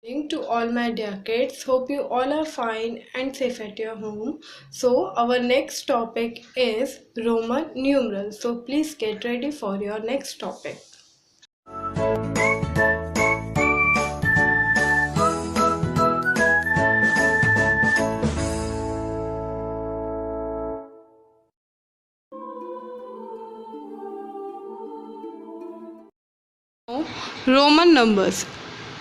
Evening to all my dear kids. Hope you all are fine and safe at your home. So, our next topic is Roman numerals. So, please get ready for your next topic. Roman numbers.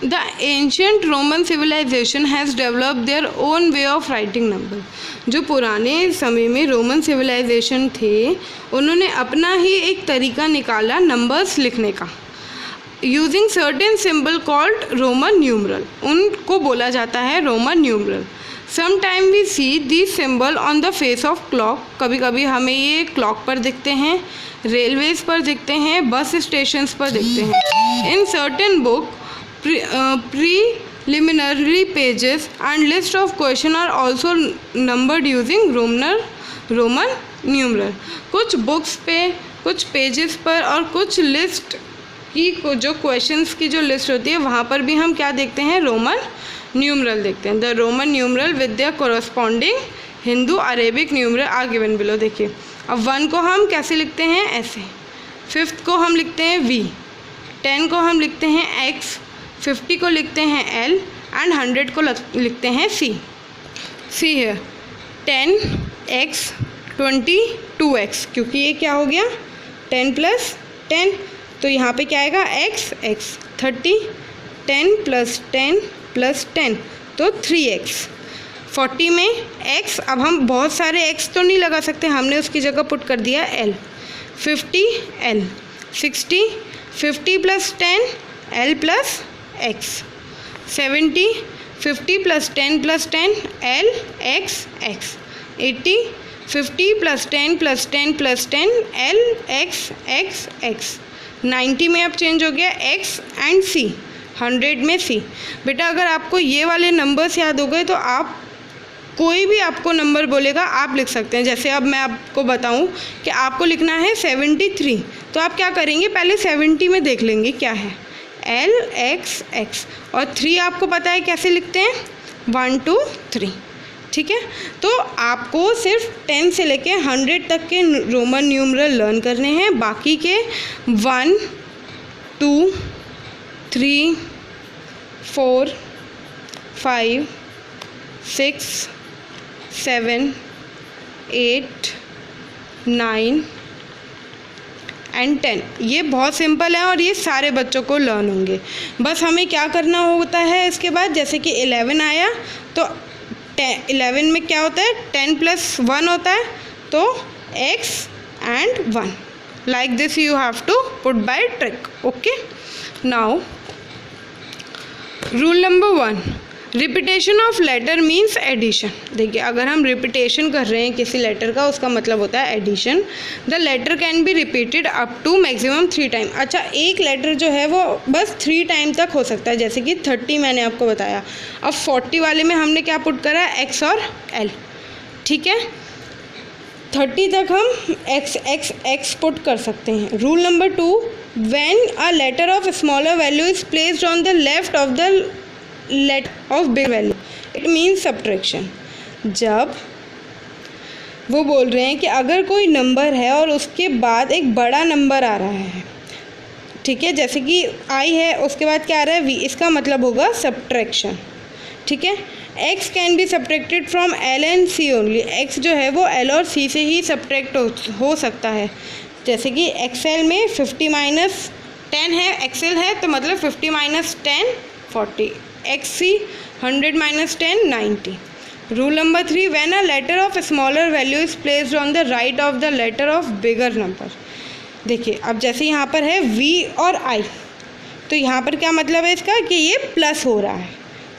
The ancient Roman civilization has developed their own way of writing number. जो पुराने समय में Roman civilisation थे उन्होंने अपना ही एक तरीका निकाला नंबर्स लिखने का. Using certain symbol called Roman numeral. उनको बोला जाता है Roman numeral. Sometime we see this symbol on the face of clock. कभी कभी हमें ये क्लॉक पर दिखते हैं, रेलवेज पर दिखते हैं, बस स्टेशंस पर दिखते हैं. In certain book preliminary pages and list of question are also numbered using Roman numeral. कुछ बुक्स पे, कुछ पेजेस पर और कुछ लिस्ट की जो क्वेश्चंस की जो लिस्ट होती है वहाँ पर भी हम क्या देखते हैं, रोमन न्यूमरल देखते हैं. The Roman numeral with the corresponding Hindu Arabic numeral are given below. देखिए अब 1 को हम कैसे लिखते हैं, ऐसे. 5th को हम लिखते हैं V, 10 को हम लिखते हैं X, 50 को लिखते हैं L एंड 100 को लिखते हैं C. सी है 10x 20 2x, क्योंकि ये क्या हो गया 10 + 10, तो यहाँ पे क्या आएगा x x. 30 10 + 10 + 10 तो 3x. 40 में x, अब हम बहुत सारे x तो नहीं लगा सकते, हमने उसकी जगह पुट कर दिया L. 50 L. 60 50 + 10 L + x. 70 50 + 10 + 10 L x x. 80 50 + 10 + 10 + 10 L x x x. 90 में अब चेंज हो गया x एंड C. 100 में C. बेटा अगर आपको ये वाले नंबर्स याद हो गए तो आप कोई भी आपको नंबर बोलेगा आप लिख सकते हैं. जैसे अब मैं आपको बताऊं कि आपको लिखना है 73, तो आप क्या करेंगे, पहले 70 में देख लेंगे क्या है, L x x. और 3 आपको पता है कैसे लिखते हैं, 1 2 3. ठीक है, तो आपको सिर्फ 10 से लेके 100 तक के रोमन न्यूमरल लर्न करने हैं. बाकी के 1 2 3 4 5 6 7 8 9 एंड 10 ये बहुत सिंपल है और ये सारे बच्चों को लर्न होंगे. बस हमें क्या करना होता है इसके बाद, जैसे कि 11 आया तो 11 में क्या होता है, 10 + 1 होता है, तो x and 1. Like this you have to put by trick. Okay, now rule number 1, repetition of letter means addition. देखिए अगर हम रिपीटेशन कर रहे हैं किसी लेटर का, उसका मतलब होता है addition. The letter can be repeated up to maximum 3 time. अच्छा, एक लेटर जो है वो बस 3 टाइम तक हो सकता है, जैसे कि 30 मैंने आपको बताया. अब 40 वाले में हमने क्या पुट करा, x और L. ठीक है, 30 तक हम x x x पुट कर सकते हैं. Rule number 2, when a letter of smaller value is placed on the left of the letter of big value it means subtraction. जब वो बोल रहे हैं कि अगर कोई नंबर है और उसके बाद एक बड़ा नंबर आ रहा है, ठीक है, जैसे कि i है उसके बाद क्या आ रहा है v, इसका मतलब होगा सब्ट्रैक्शन. ठीक है, x can be subtracted from L and C only. x जो है वो L और C से ही सब्ट्रैक्ट हो सकता है. जैसे कि XL में 50 - 10 है, XL है तो मतलब 50 - 10 40. XC 100 - 10 90. Rule number 3, when a letter of smaller value is placed on the right of the letter of bigger number. देखिए अब जैसे यहाँ पर है V और I, तो यहाँ पर क्या मतलब है इसका कि ये प्लस हो रहा है.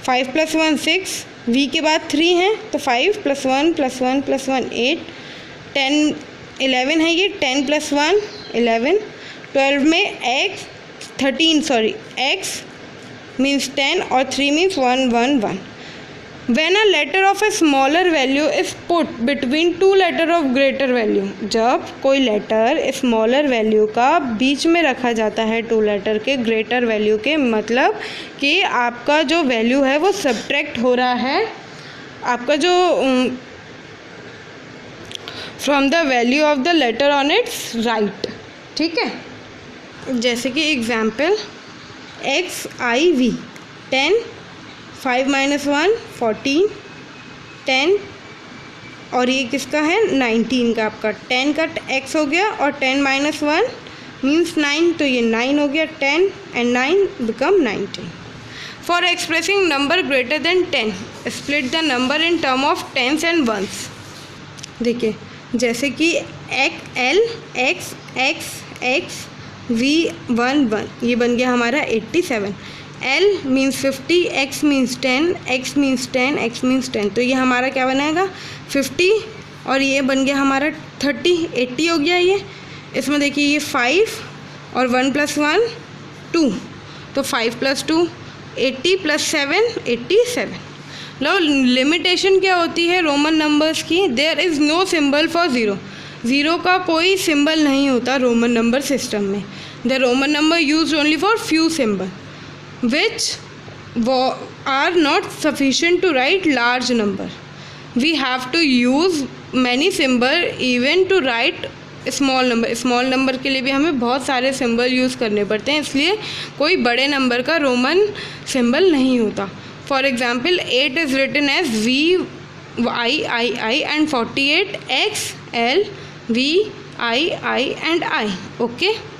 5 + 1 6, V के बाद 3 है तो 5 + 1 + 1 + 1 8. 10 11 है ये, 10 + 1 11. 12 में x मीन्स 10 और 3 means 1 1 1. When a letter of a smaller value is put between two letter of greater value, जब कोई लेटर स्मॉलर वैल्यू का बीच में रखा जाता है टू लेटर के ग्रेटर वैल्यू के, मतलब कि आपका जो वैल्यू है वो सब्ट्रैक्ट हो रहा है आपका जो from the value of the later on it's right, ठीक है। जैसे कि एग्जाम्पल XIV 10, 5 - 1 14, 10 और ये किसका है 19 का, आपका 10 का x हो गया और 10 - 1 मीन्स 9, तो ये 9 हो गया, 10 and 9 become 19। For expressing number greater than 10 split the number in term of tens and ones. देखिए जैसे कि L X X X V 1 1 ये बन गया हमारा 87। L means 50, X means 10, X means 10, X means 10, तो ये हमारा क्या बनाएगा 50 और ये बन गया हमारा 30, 80 हो गया ये। इसमें देखिए ये 5 और 1 + 1 2, तो 5 + 2 80 + 7 87। लो लिमिटेशन क्या होती है रोमन नंबर्स की, there is no symbol for zero, zero का कोई सिंबल नहीं होता रोमन नंबर सिस्टम में। The Roman number use only for few symbol which are not sufficient to write large number. We have to use many symbol even to write small number. Small number के लिए भी हमें बहुत सारे symbol use करने पड़ते हैं, इसलिए कोई बड़े नंबर का रोमन सिंबल नहीं होता। For example 8 is written as VIII and 48 XL VII and I। Okay.